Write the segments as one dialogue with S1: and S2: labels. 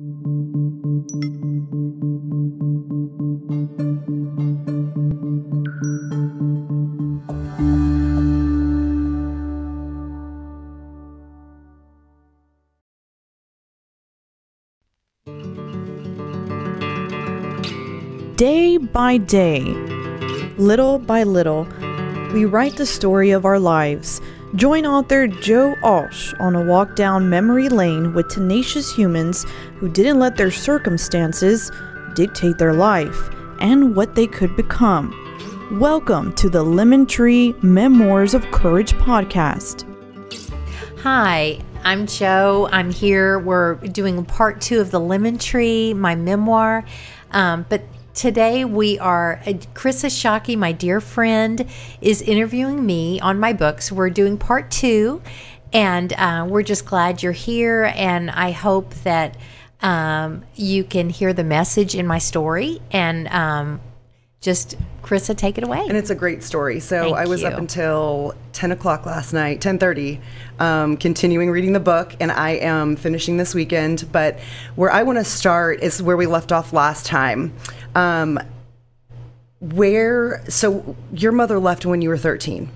S1: Day by day, little by little, we write the story of our lives. Join author Joe Alch on a walk down memory lane with tenacious humans who didn't let their circumstances dictate their life and what they could become. Welcome to the Lemon Tree Memoirs of Courage podcast.
S2: Hi, I'm Joe. I'm here. We're doing part 2 of the Lemon Tree, my memoir. But today we are, Chris Ashaki, my dear friend, is interviewing me on my book. So we're doing part 2, and we're just glad you're here. And I hope that you can hear the message in my story. And just, Chrissa, take it away.
S3: And it's a great story. So
S2: Thank
S3: I was
S2: you.
S3: up until 10 o'clock last night, 10:30, continuing reading the book, and I am finishing this weekend. But where I want to start is where we left off last time. So your mother left when you were 13.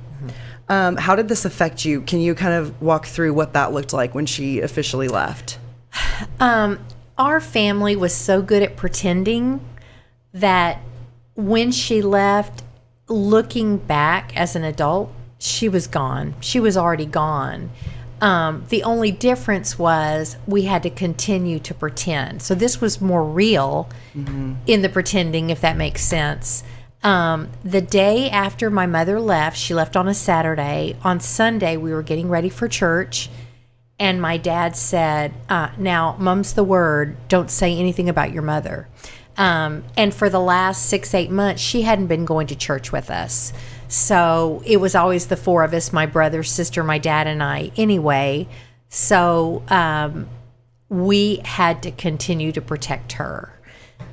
S3: Mm-hmm. How did this affect you? Can you kind of walk through what that looked like when she officially left?
S2: Our family was so good at pretending that when she left, looking back as an adult, she was gone. She was already gone. The only difference was we had to continue to pretend. So this was more real in the pretending, if that makes sense. The day after my mother left, she left on a Saturday. On Sunday, we were getting ready for church, and my dad said, now, mum's the word, don't say anything about your mother. And for the last 6-8 months, she hadn't been going to church with us. So it was always the 4 of us, my brother, sister, my dad, and I anyway. So we had to continue to protect her.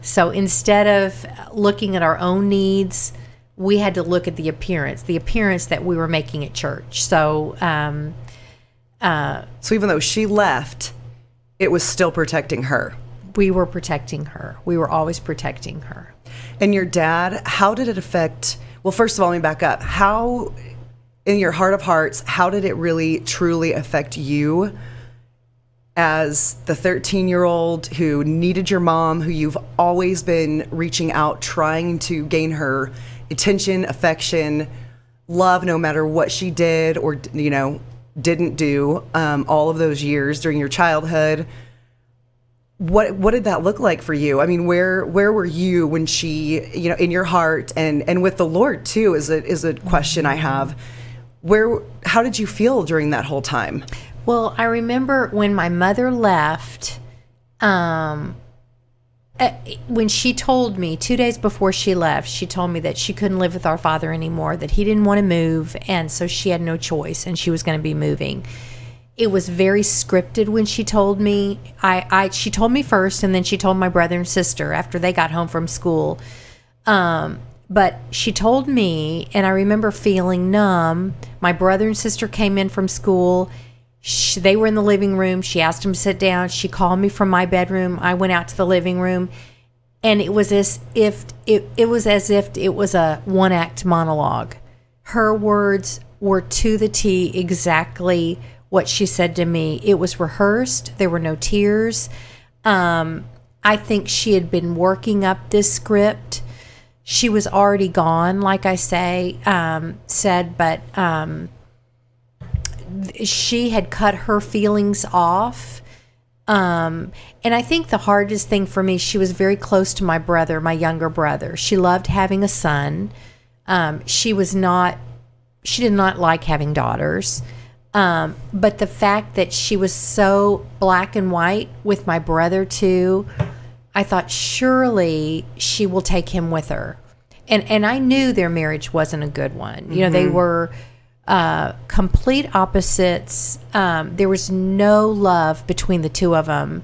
S2: So instead of looking at our own needs, we had to look at the appearance that we were making at church. So
S3: So even though she left, it was still protecting her.
S2: We were protecting her. We were always protecting her.
S3: And your dad, how did it affect... Well, first of all, let me back up. How, in your heart of hearts, how did it really, truly affect you as the 13-year-old who needed your mom, who you've always been reaching out, trying to gain her attention, affection, love, no matter what she did or, didn't do all of those years during your childhood? What did that look like for you? I mean, where were you when she, in your heart and with the Lord too, is a question I have. How did you feel during that whole time?
S2: Well, I remember when my mother left, when she told me 2 days before she left, she told me that she couldn't live with our father anymore, that he didn't want to move, and so she had no choice, and she was going to be moving. It was very scripted when she told me. She told me first, and then she told my brother and sister after they got home from school. But she told me, and I remember feeling numb. My brother and sister came in from school. They were in the living room. She asked them to sit down. She called me from my bedroom. I went out to the living room, and it was as if it was a one-act monologue. Her words were to the T exactly what she said to me. It was rehearsed. There were no tears. I think she had been working up this script. She was already gone, like I said, but she had cut her feelings off. And I think the hardest thing for me, she was very close to my brother, my younger brother. She loved having a son. She did not like having daughters. But the fact that she was so black and white with my brother too, I thought surely she will take him with her. And I knew their marriage wasn't a good one. They were complete opposites. There was no love between the two of them.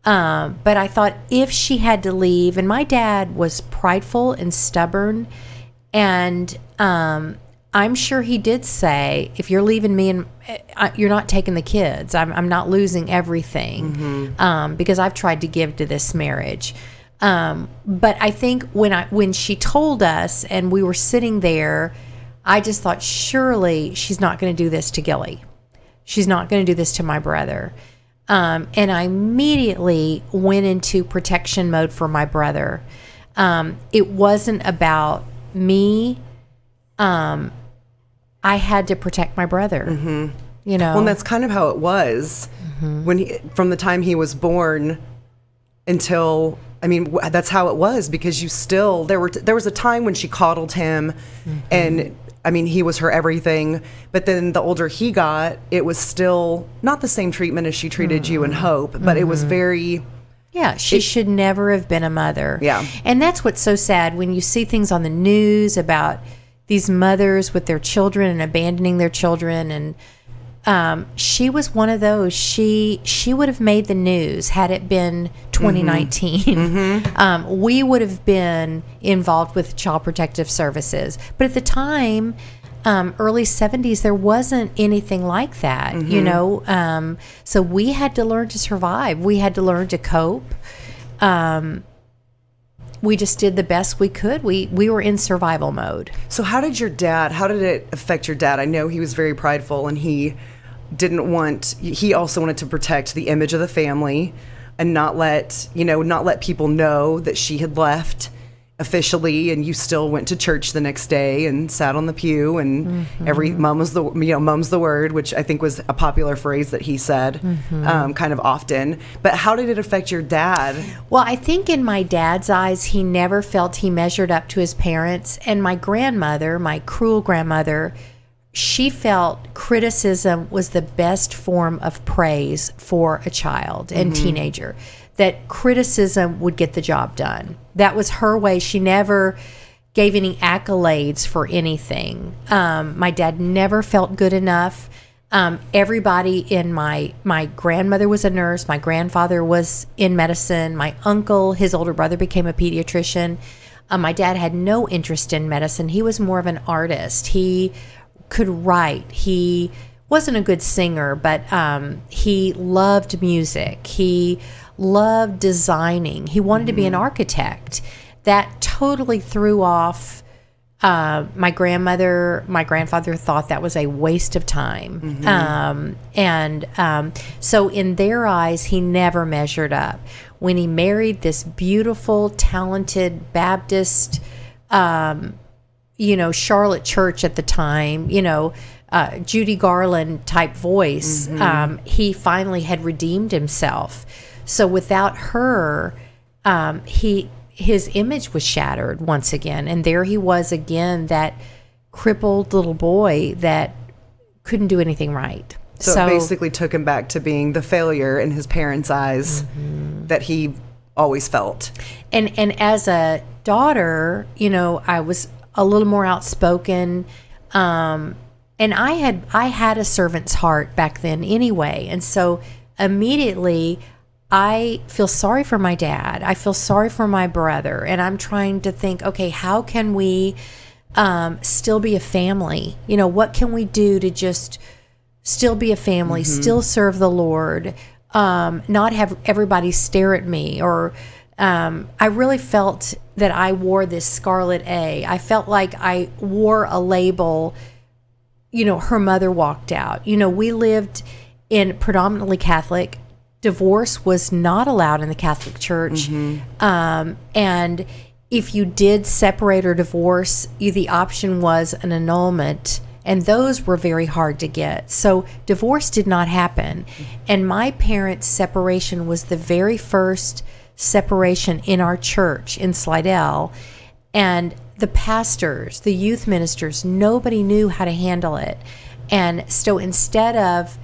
S2: But I thought if she had to leave, and my dad was prideful and stubborn, and I'm sure he did say, if you're leaving me and you're not taking the kids, I'm not losing everything, because I've tried to give to this marriage. But I think when she told us and we were sitting there, I just thought, surely she's not going to do this to Gilly. She's not going to do this to my brother. And I immediately went into protection mode for my brother. It wasn't about me. I had to protect my brother, you know.
S3: Well, and that's kind of how it was when from the time he was born until, I mean, that's how it was, because you still, there was a time when she coddled him, and I mean, he was her everything. But then the older he got, it was still not the same treatment as she treated you and Hope, but it was very...
S2: Yeah, she should never have been a mother.
S3: Yeah.
S2: And that's what's so sad when you see things on the news about these mothers with their children and abandoning their children. And she was one of those. She would have made the news had it been 2019. We would have been involved with Child Protective Services. But at the time, early 70s, there wasn't anything like that, you know. So we had to learn to survive. We had to learn to cope. We just did the best we could. We were in survival mode.
S3: So how did it affect your dad? I know he was very prideful, and he also wanted to protect the image of the family and not let people know that she had left officially, and you still went to church the next day and sat on the pew, and mum's the word, which I think was a popular phrase that he said kind of often. But how did it affect your dad?
S2: Well, I think in my dad's eyes, he never felt he measured up to his parents. And my grandmother, my cruel grandmother, she felt criticism was the best form of praise for a child and teenager, that criticism would get the job done. That was her way. She never gave any accolades for anything. My dad never felt good enough. Everybody in my grandmother was a nurse. My grandfather was in medicine. My uncle, his older brother, became a pediatrician. My dad had no interest in medicine. He was more of an artist. He could write. He wasn't a good singer, but he loved music. He loved designing. He wanted to be an architect. That totally threw off my grandmother. My grandfather thought that was a waste of time. So in their eyes, he never measured up. When he married this beautiful, talented Baptist, Charlotte Church at the time, Judy Garland type voice, he finally had redeemed himself. So without her, his image was shattered once again. And there he was again, that crippled little boy that couldn't do anything right.
S3: So it basically took him back to being the failure in his parents' eyes that he always felt.
S2: And as a daughter, I was a little more outspoken. And I had a servant's heart back then anyway. And so immediately I feel sorry for my dad. I feel sorry for my brother. And I'm trying to think, okay, how can we still be a family? What can we do to just still be a family, still serve the Lord, not have everybody stare at me? Or I really felt that I wore this scarlet A. I felt like I wore a label. Her mother walked out. We lived in predominantly Catholic. Divorce was not allowed in the Catholic Church. And if you did separate or divorce, the option was an annulment. And those were very hard to get. So divorce did not happen. And my parents' separation was the very first separation in our church in Slidell. And the pastors, the youth ministers, nobody knew how to handle it. And so instead of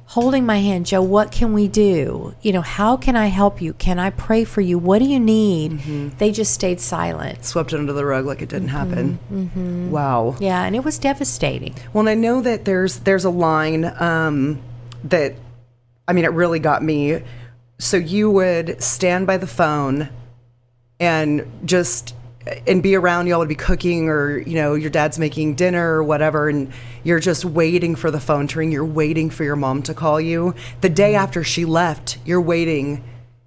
S2: holding my hand, Joe, what can we do? How can I help you? Can I pray for you? What do you need? They just stayed silent.
S3: Swept it under the rug like it didn't happen. Wow.
S2: Yeah, and it was devastating.
S3: Well, and I know that there's a line that, it really got me. So you would stand by the phone and just and be around, y'all would be cooking, or, you know, your dad's making dinner or whatever, and you're just waiting for the phone to ring. You're waiting for your mom to call you. The day after she left, you're waiting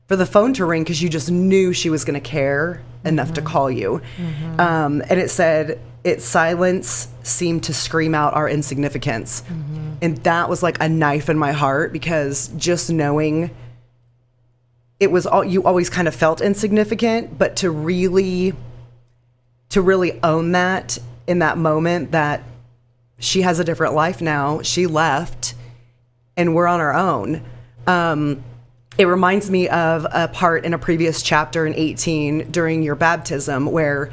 S3: for the phone to ring because you just knew she was going to care enough to call you. And it said, its silence seemed to scream out our insignificance. And that was like a knife in my heart, because just knowing it was all, you always kind of felt insignificant, but to really own that in that moment, that she has a different life now. She left and we're on our own. It reminds me of a part in a previous chapter in 18 during your baptism, where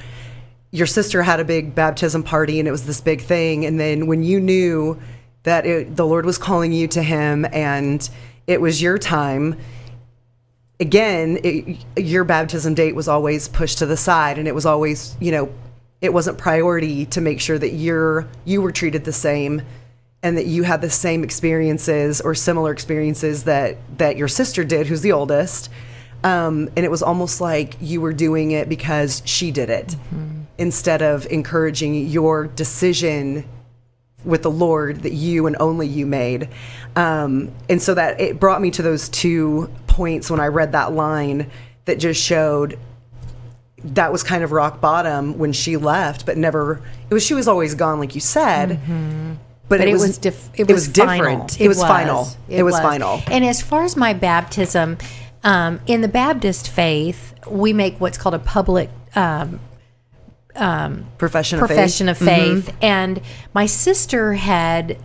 S3: your sister had a big baptism party and it was this big thing. And then when you knew that the Lord was calling you to him and it was your time, again, your baptism date was always pushed to the side, and it was always, you know, it wasn't priority to make sure that you were treated the same and that you had the same experiences or similar experiences that your sister did, who's the oldest. And it was almost like you were doing it because she did it, instead of encouraging your decision with the Lord that you and only you made. And so that it brought me to those 2 points when I read that line, that just showed that was kind of rock bottom when she left, but never, she was always gone, like you said. But it was different. It was final. It was final.
S2: And as far as my baptism, in the Baptist faith, we make what's called a public
S3: profession of faith.
S2: And my sister had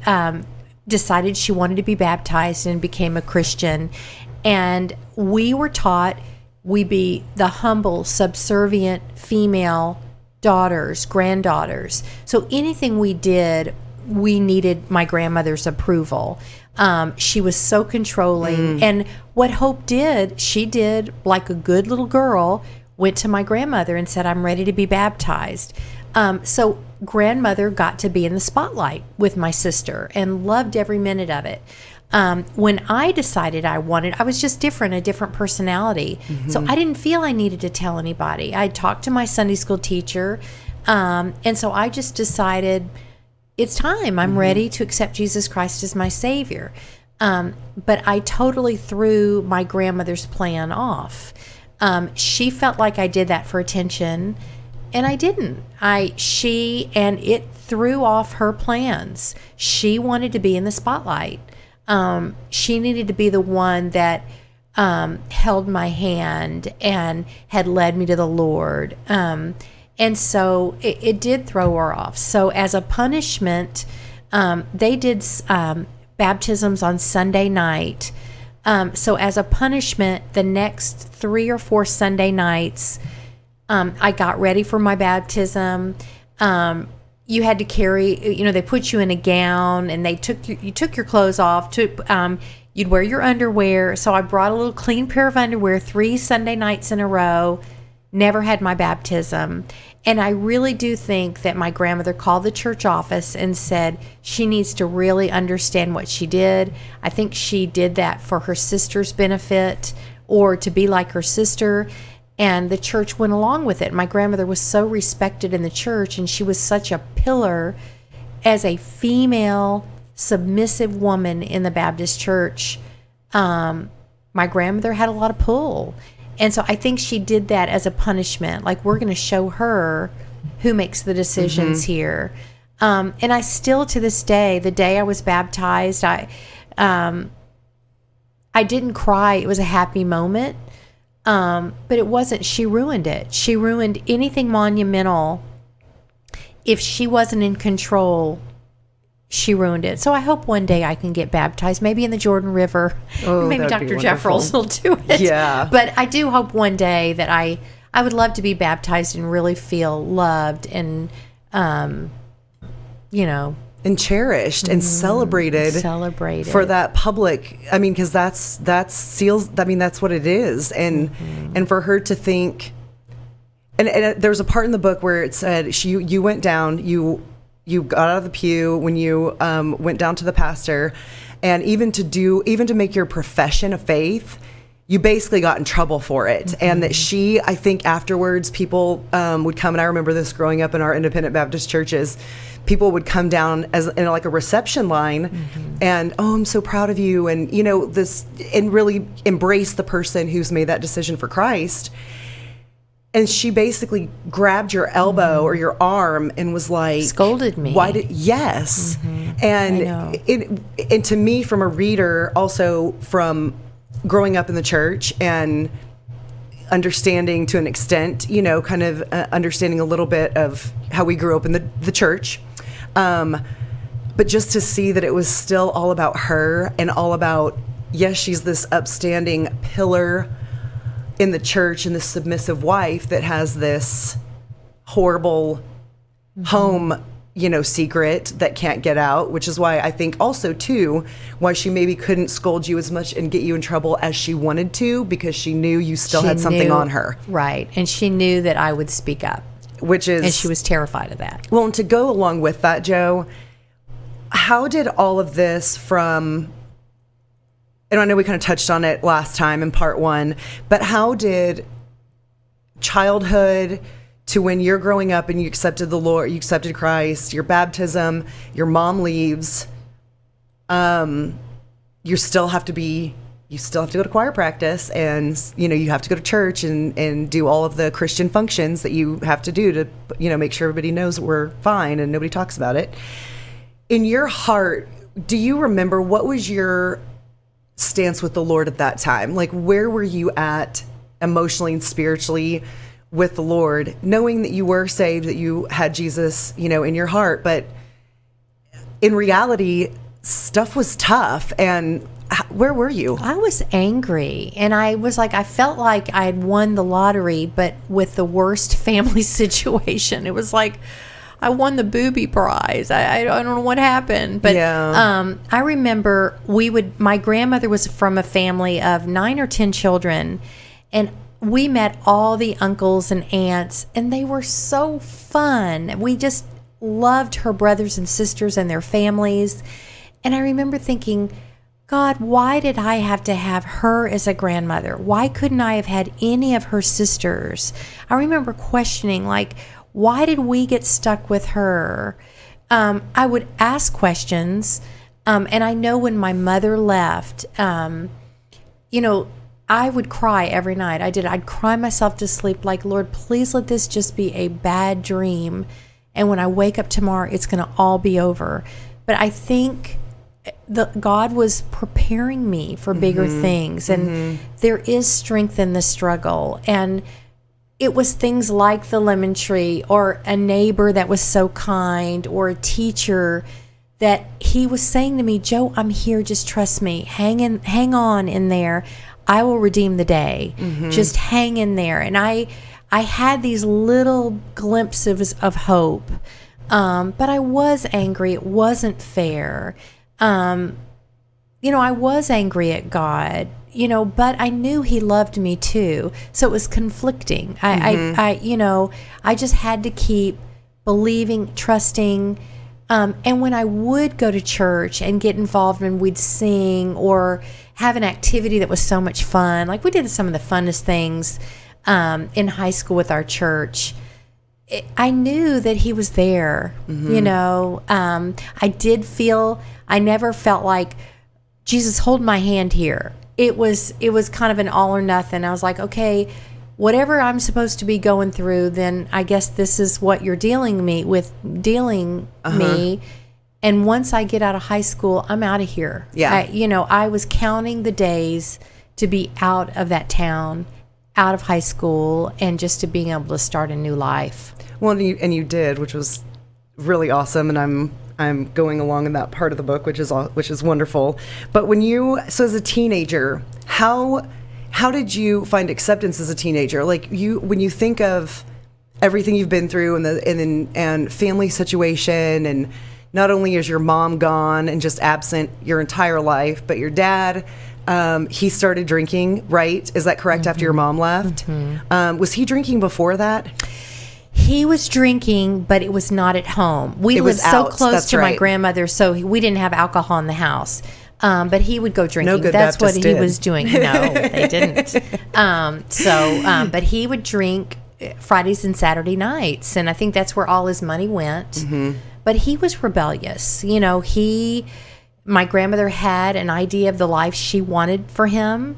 S2: decided she wanted to be baptized and became a Christian. And we were taught we be the humble, subservient female daughters, granddaughters. So anything we did, we needed my grandmother's approval. She was so controlling. And what Hope did, she did like a good little girl, went to my grandmother and said, I'm ready to be baptized. So grandmother got to be in the spotlight with my sister and loved every minute of it. When I decided I was just different, a different personality. So I didn't feel I needed to tell anybody. I talked to my Sunday school teacher. And so I just decided, it's time. I'm ready to accept Jesus Christ as my Savior. But I totally threw my grandmother's plan off. She felt like I did that for attention, and I didn't. It threw off her plans. She wanted to be in the spotlight. She needed to be the one that held my hand and had led me to the Lord. And so it did throw her off. So as a punishment, they did baptisms on Sunday night. So as a punishment, the next 3 or 4 Sunday nights, I got ready for my baptism. You had to carry, they put you in a gown, and you took your clothes off. You'd wear your underwear. So I brought a little clean pair of underwear 3 Sunday nights in a row. Never had my baptism. And I really do think that my grandmother called the church office and said she needs to really understand what she did. I think she did that for her sister's benefit, or to be like her sister. And the church went along with it. My grandmother was so respected in the church, and she was such a pillar as a female, submissive woman in the Baptist church. My grandmother had a lot of pull. And so I think she did that as a punishment. Like, we're going to show her who makes the decisions here. And I still, to this day, the day I was baptized, I didn't cry. It was a happy moment. But it wasn't. She ruined it. She ruined anything monumental. If she wasn't in control, she ruined it. So I hope one day I can get baptized, maybe in the Jordan River. Maybe Dr. Jeffress will do it.
S3: Yeah.
S2: But I do hope one day that I would love to be baptized and really feel loved and, and
S3: cherished and celebrated for that public. I mean, because that's what it is. And for her to think, and there's a part in the book where it said you went down, you got out of the pew when you went down to the pastor, and even to make your profession of faith, you basically got in trouble for it. And that she, I think afterwards, people would come, and I remember this growing up in our independent Baptist churches, people would come down as in like a reception line and, oh, I'm so proud of you. And, you know, this, and really embrace the person who's made that decision for Christ. And she basically grabbed your elbow or your arm and was like,
S2: scolded me.
S3: Why did, yes. And and to me, from a reader, also from growing up in the church and understanding to an extent, you know, kind of understanding a little bit of how we grew up in the church. But just to see that it was still all about her and all about, yes, she's this upstanding pillar in the church and this submissive wife that has this horrible home, you know, secret that can't get out, which is why I think also too, why she maybe couldn't scold you as much and get you in trouble as she wanted to, because she knew you still had something on her.
S2: Right. And she knew that I would speak up.
S3: Which is...
S2: And she was terrified of that.
S3: Well, and to go along with that, Joe, how did all of this from... And I know we kind of touched on it last time in part 1, but how did childhood to when you're growing up and you accepted the Lord, you accepted Christ, your baptism, your mom leaves, you still have to go to choir practice, and, you know, you have to go to church and do all of the Christian functions that you have to do to, you know, make sure everybody knows we're fine and nobody talks about it. In your heart, do you remember what was your stance with the Lord at that time? Like, where were you at emotionally and spiritually with the Lord, knowing that you were saved, that you had Jesus, you know, in your heart, but in reality, stuff was tough. And where were you?
S2: I was angry, and I was like, I felt like I had won the lottery, but with the worst family situation. It was like I won the booby prize. I don't know what happened, but I remember my grandmother was from a family of 9 or 10 children, and we met all the uncles and aunts, and they were so fun. We just loved her brothers and sisters and their families. And I remember thinking, God, why did I have to have her as a grandmother? Why couldn't I have had any of her sisters? I remember questioning, like, why did we get stuck with her? I would ask questions, and I know when my mother left, you know, I would cry every night. I'd cry myself to sleep, like, Lord, please let this just be a bad dream, and when I wake up tomorrow, it's going to all be over. But I think God was preparing me for bigger things, and there is strength in the struggle. And it was things like the lemon tree, or a neighbor that was so kind, or a teacher that he was saying to me, Joe, I'm here, just trust me, hang on in there, I will redeem the day, just hang in there. And I had these little glimpses of hope, but I was angry. It wasn't fair. You know, I was angry at God, you know, but I knew he loved me too. So it was conflicting. I you know, I just had to keep believing, trusting. And when I would go to church and get involved, and we'd sing or have an activity that was so much fun, like we did some of the funnest things in high school with our church, I knew that he was there. You know, I never felt like, Jesus, hold my hand here. It was kind of an all or nothing. I was like, okay, whatever I'm supposed to be going through, then I guess this is what you're dealing me. And once I get out of high school, I'm out of here. You know, I was counting the days to be out of that town, out of high school, and just to being able to start a new life.
S3: Well, and you did, which was really awesome. And I'm going along in that part of the book, which is wonderful. But so as a teenager, how did you find acceptance as a teenager? Like, when you think of everything you've been through and family situation, and not only is your mom gone and just absent your entire life, but your dad, he started drinking, right? Is that correct? After your mom left? Was he drinking before that?
S2: He was drinking, but it was not at home. We lived so close to my grandmother, so we didn't have alcohol in the house. But he would go drinking.
S3: No good
S2: That's
S3: Baptist
S2: what he
S3: did.
S2: was doing. No, they didn't. But he would drink Fridays and Saturday nights, and I think that's where all his money went.
S3: Mm-hmm.
S2: But he was rebellious. You know, my grandmother had an idea of the life she wanted for him,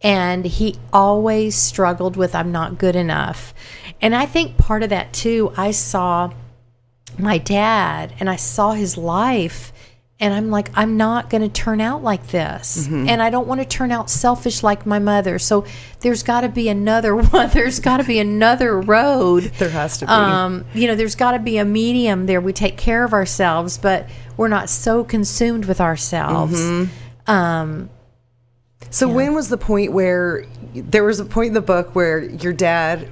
S2: and he always struggled with, I'm not good enough. And I think part of that too, I saw my dad and I saw his life, and I'm like, I'm not going to turn out like this.
S3: Mm-hmm.
S2: And I don't want to turn out selfish like my mother. So there's got to be another one. There's got to be another road.
S3: There has to be.
S2: You know, there's got to be a medium there. We take care of ourselves, but we're not so consumed with ourselves.
S3: Mm-hmm. So when was the point where there was a point in the book where your dad,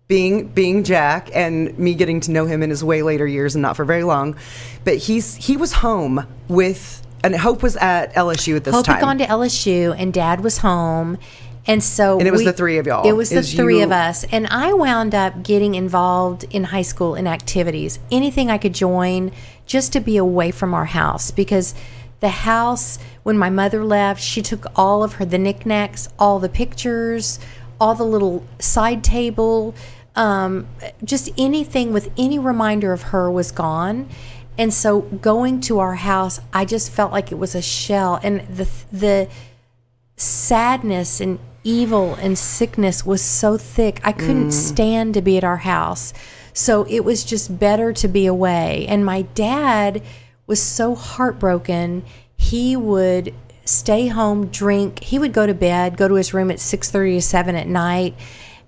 S3: being Jack, and me getting to know him in his way later years and not for very long, but he was home with, and Hope was at LSU at this
S2: Hope
S3: time.
S2: had gone to LSU, and Dad was home. And so
S3: And it was the three of y'all.
S2: It was the three
S3: you-
S2: of us. And I wound up getting involved in high school in activities, anything I could join just to be away from our house. Because the house, when my mother left, she took all of the knickknacks, all the pictures, all the little side table, just anything with any reminder of her was gone. And so going to our house, I just felt like it was a shell. And the sadness and evil and sickness was so thick, I couldn't stand to be at our house. So it was just better to be away. And my dad was so heartbroken. He would stay home, drink. He would go to bed, go to his room at 6:30 to 7 at night.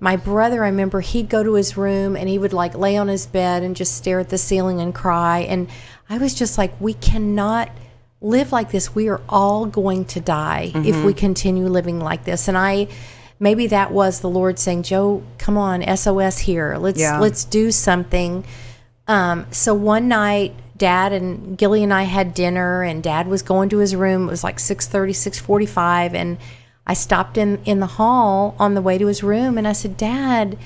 S2: My brother, I remember, he'd go to his room and he would like lay on his bed and just stare at the ceiling and cry. And I was just like, we cannot live like this. We are all going to die if we continue living like this. And maybe that was the Lord saying, Joe, come on, SOS here. Let's do something. So one night, Dad and Gilly and I had dinner, and Dad was going to his room. It was like 6:30, 6:45, and I stopped in the hall on the way to his room, and I said, Dad,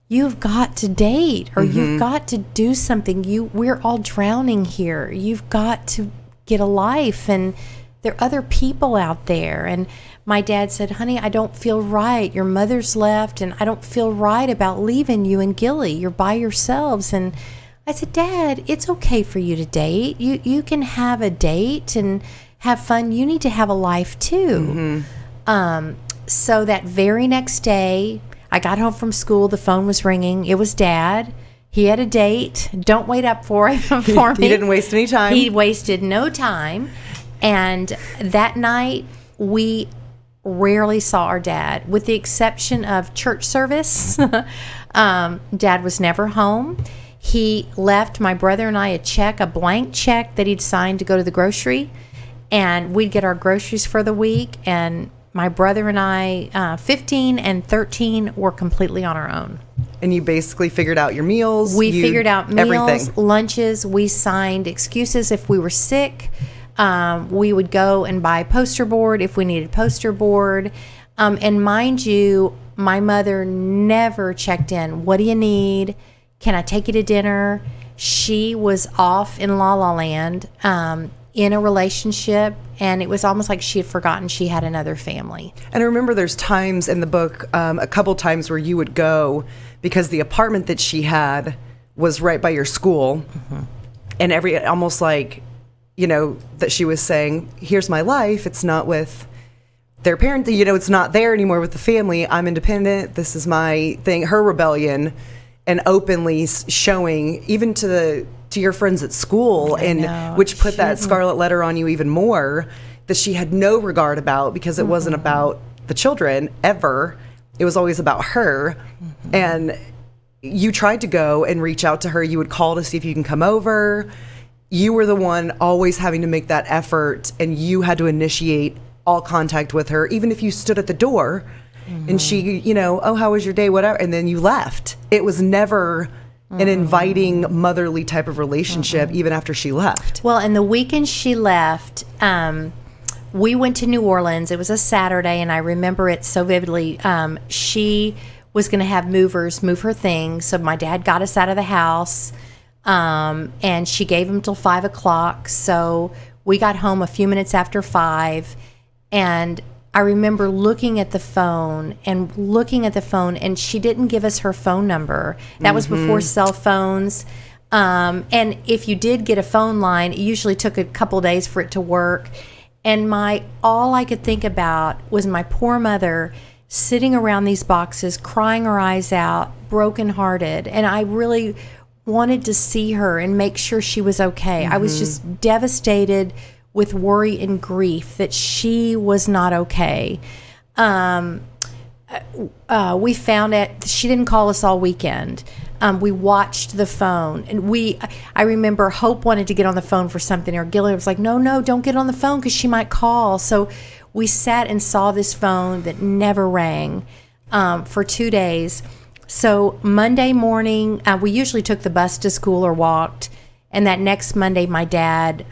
S2: you've got to date, or you've got to do something. We're all drowning here. You've got to get a life, and there are other people out there. And my dad said, honey, I don't feel right. Your mother's left, and I don't feel right about leaving you and Gilly. You're by yourselves. And I said, Dad, it's okay for you to date. You can have a date and have fun. You need to have a life too. So that very next day, I got home from school. The phone was ringing. It was Dad. He had a date. Don't wait up for it for me.
S3: He didn't waste any time.
S2: He wasted no time. And that night, we rarely saw our dad, with the exception of church service. Dad was never home. He left my brother and I a blank check that he'd signed to go to the grocery, and we'd get our groceries for the week. And my brother and I, 15 and 13, were completely on our own.
S3: And you basically figured out your meals.
S2: We figured out meals,
S3: everything.
S2: lunches. We signed excuses if we were sick. We would go and buy poster board if we needed poster board. And mind you, my mother never checked in. What do you need? Can I take you to dinner? She was off in La La Land in a relationship, and it was almost like she had forgotten she had another family.
S3: And I remember there's times in the book, a couple times where you would go because the apartment that she had was right by your school. And almost like, you know, that she was saying, here's my life. It's not with their parent, you know, it's not there anymore with the family. I'm independent. This is my thing. Her rebellion, and openly showing even to your friends at school, and which put that scarlet letter on you even more, that she had no regard about, because it wasn't about the children ever. It was always about her. And you tried to go and reach out to her. You would call to see if you can come over. You were the one always having to make that effort, and you had to initiate all contact with her, even if you stood at the door and she, you know, oh, how was your day, whatever, and then you left. It was never an inviting motherly type of relationship, even after she left.
S2: Well, and the weekend she left, we went to New Orleans. It was a Saturday, and I remember it so vividly. She was going to have movers move her things, so my dad got us out of the house, and she gave him till 5 o'clock. So We got home a few minutes after 5, and I remember looking at the phone, and she didn't give us her phone number. That was before cell phones. And if you did get a phone line, it usually took a couple days for it to work. And all I could think about was my poor mother sitting around these boxes, crying her eyes out, brokenhearted. And I really wanted to see her and make sure she was okay. I was just devastated with worry and grief that she was not okay. We found out she didn't call us all weekend. We watched the phone, and I remember Hope wanted to get on the phone for something, or Gilly was like, no, don't get on the phone because she might call. So we sat and saw this phone that never rang for 2 days. So Monday morning, we usually took the bus to school or walked, and that next Monday my dad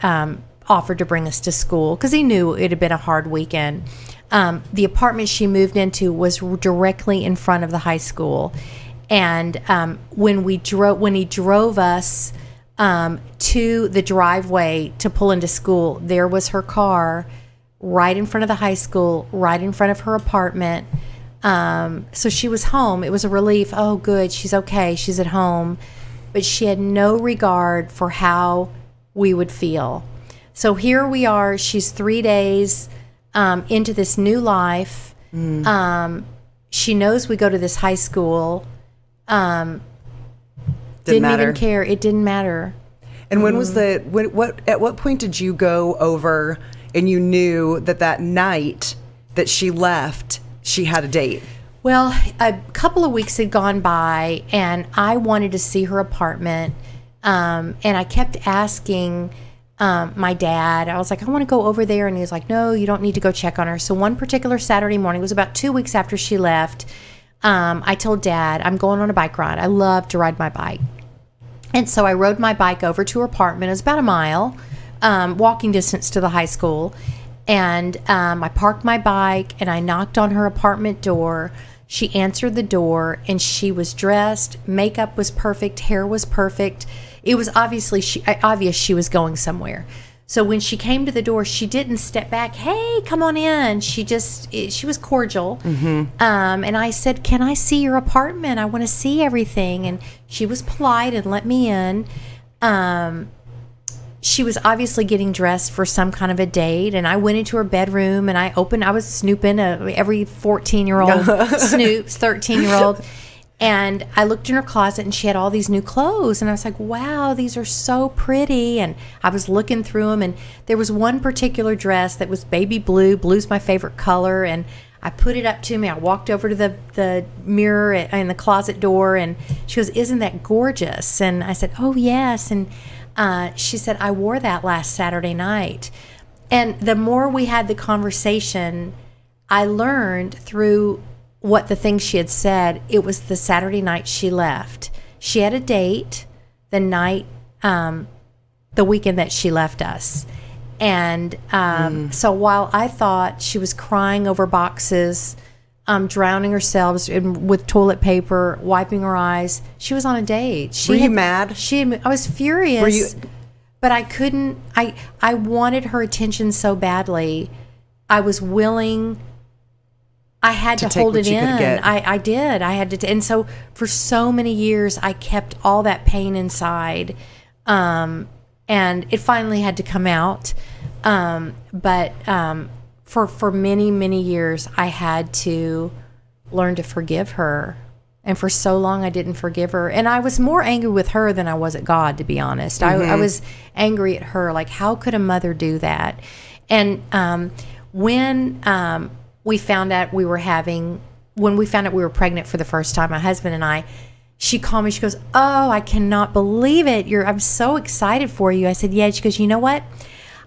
S2: offered to bring us to school because he knew it had been a hard weekend. The apartment she moved into was directly in front of the high school. And when he drove us to the driveway to pull into school, there was her car right in front of the high school, right in front of her apartment. So she was home. It was a relief. Oh, good. She's okay. She's at home. But she had no regard for how we would feel. So here we are. She's 3 days into this new life. She knows we go to this high school. Didn't even care. It didn't matter.
S3: And when was at what point did you go over and you knew that night that she left, she had a date?
S2: Well, a couple of weeks had gone by, and I wanted to see her apartment. And I kept asking my dad. I was like, I want to go over there. And he was like, no, you don't need to go check on her. So one particular Saturday morning, it was about 2 weeks after she left, I told Dad, I'm going on a bike ride. I love to ride my bike. And so I rode my bike over to her apartment. It was about a mile, walking distance to the high school. And I parked my bike, and I knocked on her apartment door. She answered the door, and she was dressed. Makeup was perfect. Hair was perfect. It was obvious she was going somewhere. So when she came to the door, she didn't step back. Hey, come on in. She was cordial. And I said, can I see your apartment? I want to see everything. And she was polite and let me in. She was obviously getting dressed for some kind of a date. And I went into her bedroom, and I was snooping every 14-year-old snoops, 13-year-old. And I looked in her closet, and she had all these new clothes. And I was like, wow, these are so pretty. And I was looking through them, and there was one particular dress that was baby blue. Blue's my favorite color. And I put it up to me. I walked over to the mirror in the closet door, and she goes, isn't that gorgeous? And I said, oh, yes. And she said, I wore that last Saturday night. And the more we had the conversation, I learned through what the things she had said, it was the Saturday night she left. She had a date the night, the weekend that she left us. And so while I thought she was crying over boxes, drowning herself with toilet paper, wiping her eyes, she was on a date.
S3: Were you mad?
S2: I was furious.
S3: Were you?
S2: But I couldn't. I wanted her attention so badly. I was willing. I had to hold it in. I did. I had to. And so for so many years, I kept all that pain inside. And it finally had to come out. But for many, many years, I had to learn to forgive her. And for so long, I didn't forgive her. And I was more angry with her than I was at God, to be honest. I was angry at her. Like, how could a mother do that? And when we found out we were pregnant for the first time, my husband and I, she called me. She goes, oh, I cannot believe it. I'm so excited for you. I said, yeah. She goes, you know what?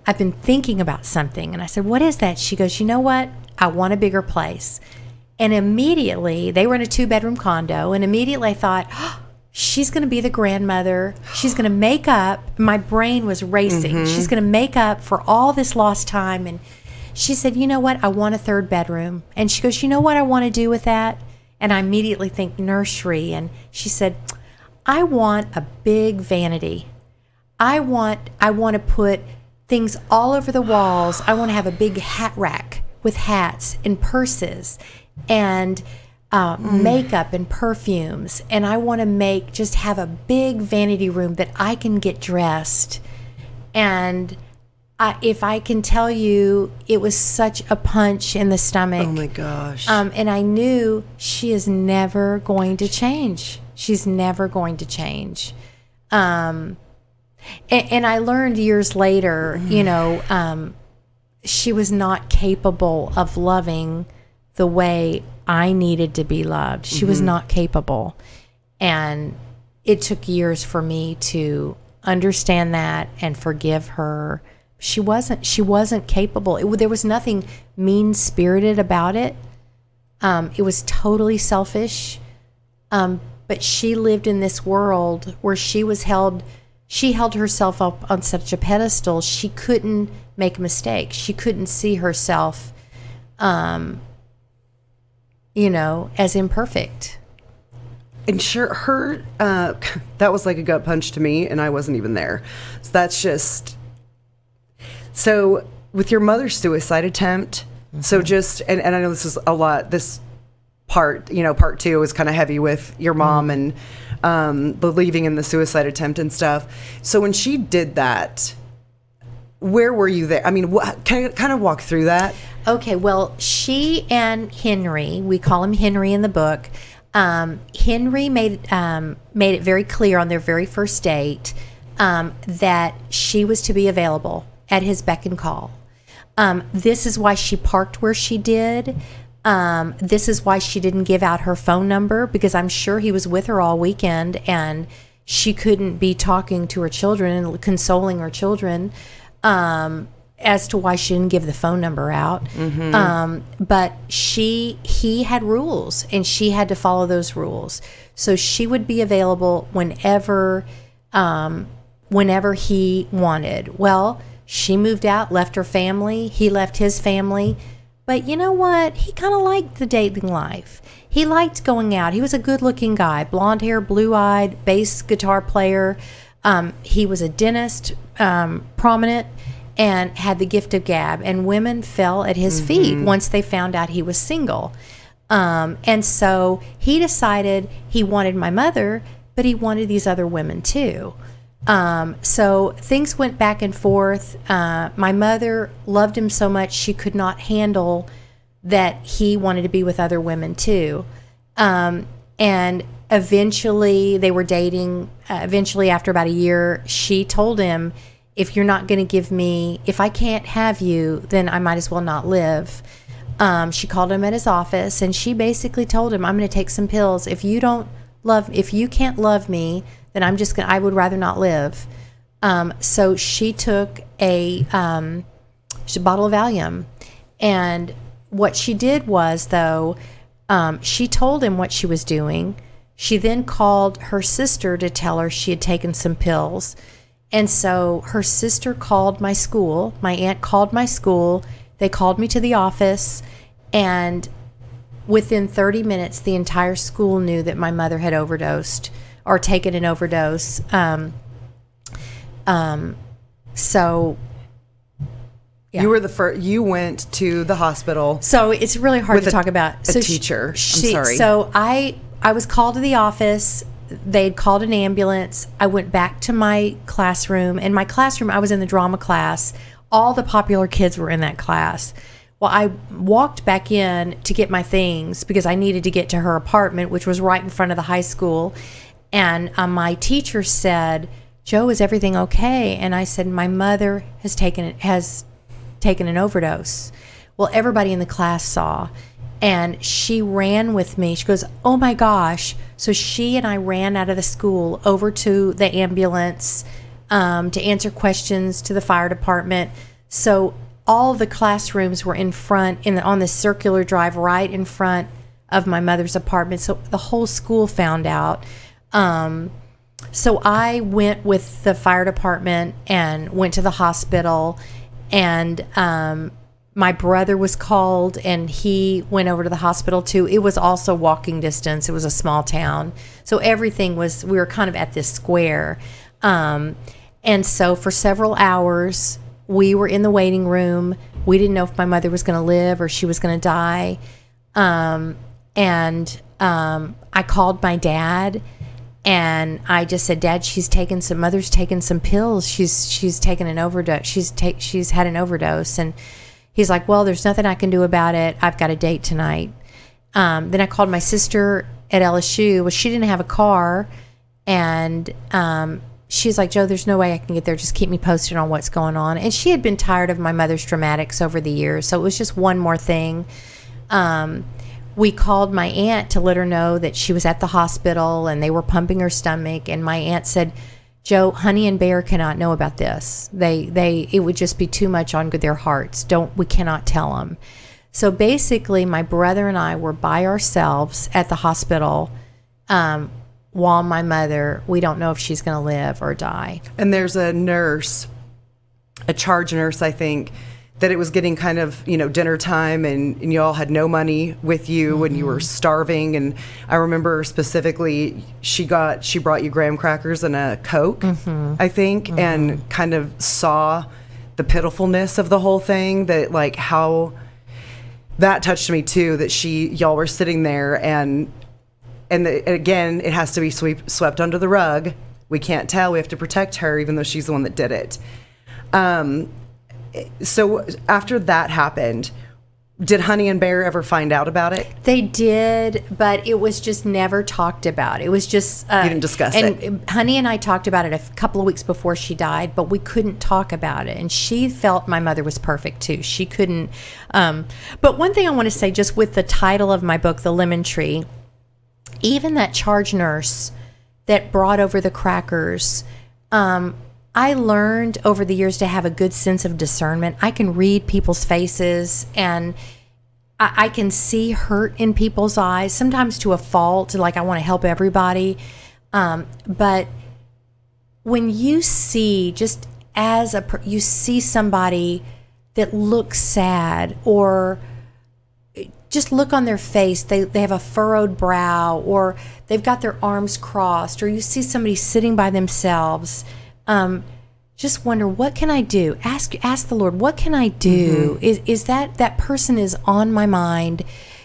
S2: I've been thinking about something. And I said, what is that? She goes, you know what? I want a bigger place. And immediately, they were in a 2-bedroom condo. And immediately I thought, oh, she's going to be the grandmother. She's going to make up. My brain was racing. She's going to make up for all this lost time. And she said, you know what? I want a 3rd bedroom. And she goes, you know what I want to do with that? And I immediately think nursery. And she said, I want a big vanity. I want to put things all over the walls. I want to have a big hat rack with hats and purses and makeup and perfumes. And I want to just have a big vanity room that I can get dressed. And if I can tell you, it was such a punch in the stomach.
S3: Oh my gosh.
S2: And I knew she is never going to change. She's never going to change. And I learned years later, you know, she was not capable of loving the way I needed to be loved. She was not capable. And it took years for me to understand that and forgive her. She wasn't capable. There was nothing mean-spirited about it. It was totally selfish. But she lived in this world where she held herself up on such a pedestal. She couldn't make mistakes. She couldn't see herself, you know, as imperfect.
S3: And sure, that was like a gut punch to me, and I wasn't even there. So that's just... So with your mother's suicide attempt, so just, and I know this is a lot, this part, you know, part 2 is kind of heavy with your mom and believing in the suicide attempt and stuff. So when she did that, where were you there? I mean, kind of walk through that.
S2: Okay, well, she and Henry, we call him Henry in the book, Henry made it very clear on their very first date that she was to be available at his beck and call. This is why she parked where she did. This is why she didn't give out her phone number, because I'm sure he was with her all weekend and she couldn't be talking to her children and consoling her children, as to why she didn't give the phone number out. But he had rules and she had to follow those rules. So she would be available whenever he wanted. Well, she moved out, left her family. He left his family. But you know what? He kind of liked the dating life. He liked going out. He was a good-looking guy, blonde hair, blue-eyed, bass guitar player. He was a dentist, prominent, and had the gift of gab. And women fell at his feet once they found out he was single. And so he decided he wanted my mother, but he wanted these other women too. So things went back and forth. My mother loved him so much she could not handle that he wanted to be with other women too. And eventually they were dating. Eventually, after about a year, she told him, if you're not going to give me, if I can't have you, then I might as well not live. She called him at his office and she basically told him, I'm going to take some pills. If you can't love me, then I would rather not live. So she took a bottle of Valium. And what she did was, though, she told him what she was doing. She then called her sister to tell her she had taken some pills. And so her sister called my school. My aunt called my school. They called me to the office. And within 30 minutes, the entire school knew that my mother had overdosed or taken an overdose. So yeah.
S3: You were the first. You went to the hospital.
S2: So it's really hard to talk about.
S3: A teacher. I'm sorry.
S2: So I was called to the office. They'd called an ambulance. I went back to my classroom. In my classroom, I was in the drama class. All the popular kids were in that class. Well, I walked back in to get my things because I needed to get to her apartment, which was right in front of the high school. And my teacher said, "Joe, is everything okay?" And I said, "My mother has taken an overdose." Well, everybody in the class saw. And she ran with me. She goes, "Oh my gosh." So she and I ran out of the school over to the ambulance to answer questions to the fire department. So all of the classrooms were in front, on the circular drive right in front of my mother's apartment. So the whole school found out. So I went with the fire department and went to the hospital. And my brother was called and he went over to the hospital too. It was also walking distance. It was a small town. So everything was, we were kind of at this square. And so for several hours, we were in the waiting room. We didn't know if my mother was going to live or she was going to die. I called my dad, and I just said, Dad, mother's taken some pills. She's taken an overdose. She's had an overdose. And he's like, well, there's nothing I can do about it. I've got a date tonight. Then I called my sister at LSU. Well, she didn't have a car. And she's like, Joe, there's no way I can get there. Just keep me posted on what's going on. And she had been tired of my mother's dramatics over the years. So it was just one more thing. We called my aunt to let her know that she was at the hospital and they were pumping her stomach. And my aunt said, Joe, Honey and Bear cannot know about this. It would just be too much on their hearts. We cannot tell them. So basically, my brother and I were by ourselves at the hospital while my mother, we don't know if she's going to live or die. And
S3: there's a nurse, a charge nurse, I think, that it was getting kind of, dinner time and you all had no money with you and you were starving. And I remember specifically she brought you graham crackers and a Coke, I think, and kind of saw the pitifulness of the whole thing, that like how that touched me too, that y'all were sitting there and again, it has to be swept under the rug. We can't tell. We have to protect her, even though she's the one that did it. So after that happened, did Honey and Bear ever find out about it?
S2: They did, but it was just never talked about. It was just...
S3: you didn't discuss it.
S2: And Honey and I talked about it a couple of weeks before she died, but we couldn't talk about it. And she felt my mother was perfect, too. She couldn't... but one thing I want to say, just with the title of my book, The Lemon Tree, even that charge nurse that brought over the crackers... I learned over the years to have a good sense of discernment. I can read people's faces, and I can see hurt in people's eyes, sometimes to a fault, like I want to help everybody. But when you see, just as you see somebody that looks sad, or just look on their face, they have a furrowed brow, or they've got their arms crossed, or you see somebody sitting by themselves, just wonder, what can I do? Ask the Lord, what can I do? Is that person is on my mind?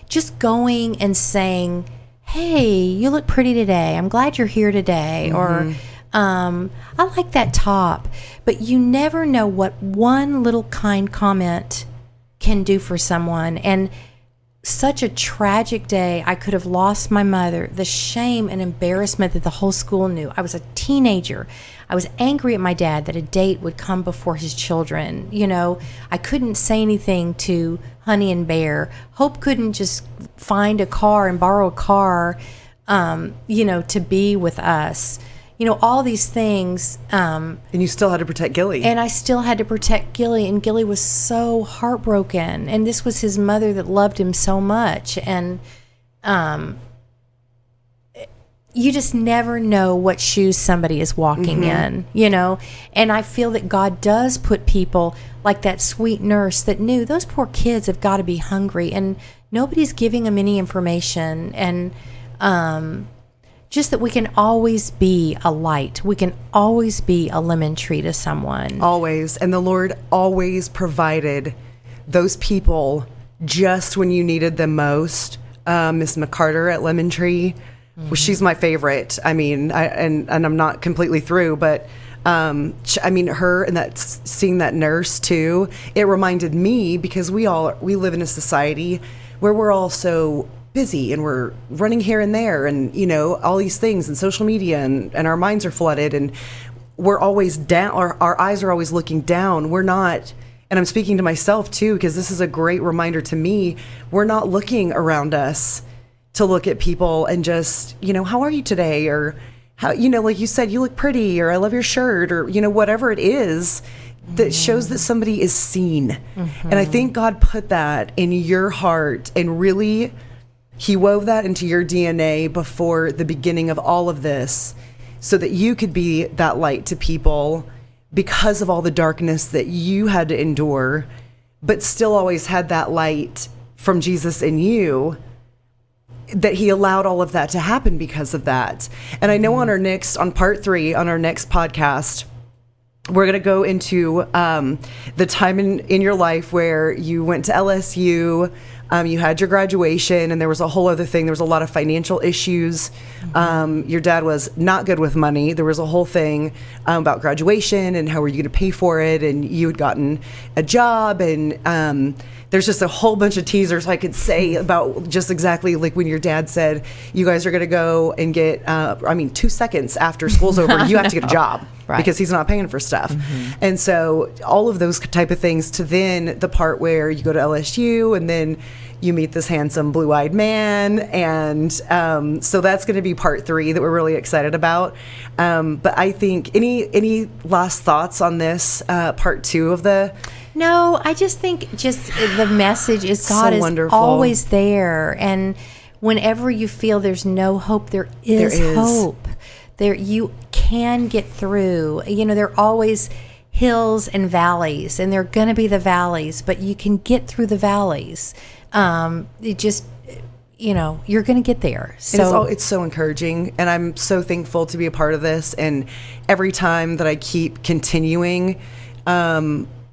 S2: Just going and saying, hey, you look pretty today. I'm glad you're here today. Or, I like that top. But you never know what one little kind comment can do for someone. And such a tragic day. I could have lost my mother. The shame and embarrassment that the whole school knew. I was a teenager. I was angry at my dad that a date would come before his children. I couldn't say anything to Honey and Bear. Hope couldn't just find a car and borrow a car, to be with us. All these things.
S3: And you still had to protect Gilly.
S2: And I still had to protect Gilly, and Gilly was so heartbroken. And this was his mother that loved him so much. And you just never know what shoes somebody is walking in, And I feel that God does put people like that sweet nurse that knew those poor kids have got to be hungry, and nobody's giving them any information. And just that we can always be a light. We can always be a lemon tree to someone.
S3: Always. And the Lord always provided those people just when you needed them most. Miss McCarter at Lemon Tree, well, she's my favorite. I mean, and I'm not completely through, but her and seeing that nurse too, it reminded me, because we live in a society where we're all so busy and we're running here and there and all these things, and social media, and our minds are flooded, and we're always down, our eyes are always looking down. We're not, and I'm speaking to myself too, because this is a great reminder to me, we're not looking around us to look at people and just, how are you today? Or how, like you said, you look pretty, or I love your shirt, or, whatever it is that shows that somebody is seen. And I think God put that in your heart, and really He wove that into your DNA before the beginning of all of this, so that you could be that light to people because of all the darkness that you had to endure, but still always had that light from Jesus in you, that He allowed all of that to happen because of that. And I know on part 3, on our next podcast, we're going to go into the time in your life where you went to LSU, you had your graduation, and there was a whole other thing. There was a lot of financial issues. Your dad was not good with money. There was a whole thing about graduation and how were you going to pay for it, and you had gotten a job, and there's just a whole bunch of teasers I could say about just exactly like when your dad said, you guys are going to go and get, 2 seconds after school's over, you have to get a job. Right. Because he's not paying for stuff. And so all of those type of things to then the part where you go to LSU and then you meet this handsome blue-eyed man. And so that's going to be part 3 that we're really excited about. But I think any last thoughts on this part 2 of the...
S2: No, I just think just the message is God is
S3: wonderful.
S2: Always there. And whenever you feel there's no hope, there is hope. There, you can get through. You know, there are always hills and valleys, and there are going to be the valleys, but you can get through the valleys. It just, you know, you're going to get there. So
S3: it's so encouraging, and I'm so thankful to be a part of this. And every time that I keep continuing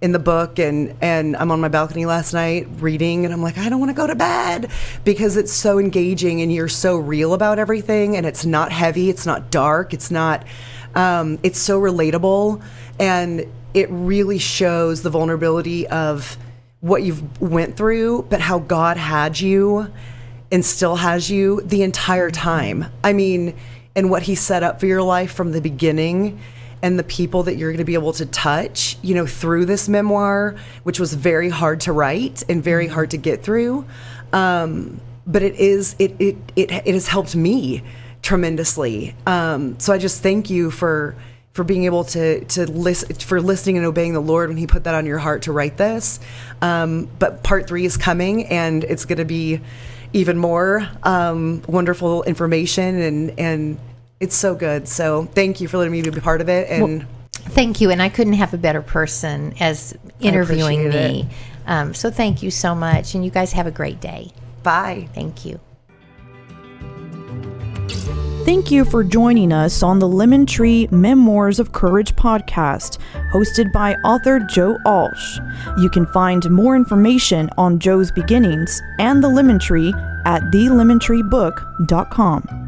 S3: in the book, and I'm on my balcony last night reading, and I'm like, I don't want to go to bed because it's so engaging and you're so real about everything, and it's not heavy, it's not dark, it's not it's so relatable, and it really shows the vulnerability of what you've went through, but how God had you and still has you the entire time. I mean, and what he set up for your life from the beginning, and the people that you're going to be able to touch, you know, through this memoir, which was very hard to write and very hard to get through. But it has helped me tremendously. So I just thank you for being able to listen, for listening and obeying the Lord when he put that on your heart to write this. But part 3 is coming, and it's going to be even more wonderful information, and it's so good. So thank you for letting me be part of it. And
S2: thank you. And I couldn't have a better person as interviewing me. So thank you so much. And you guys have a great day.
S3: Bye.
S2: Thank you.
S1: Thank you for joining us on the Lemon Tree Memoirs of Courage podcast, hosted by author Joe Alch. You can find more information on Joe's beginnings and the Lemon Tree at thelemontreebook.com.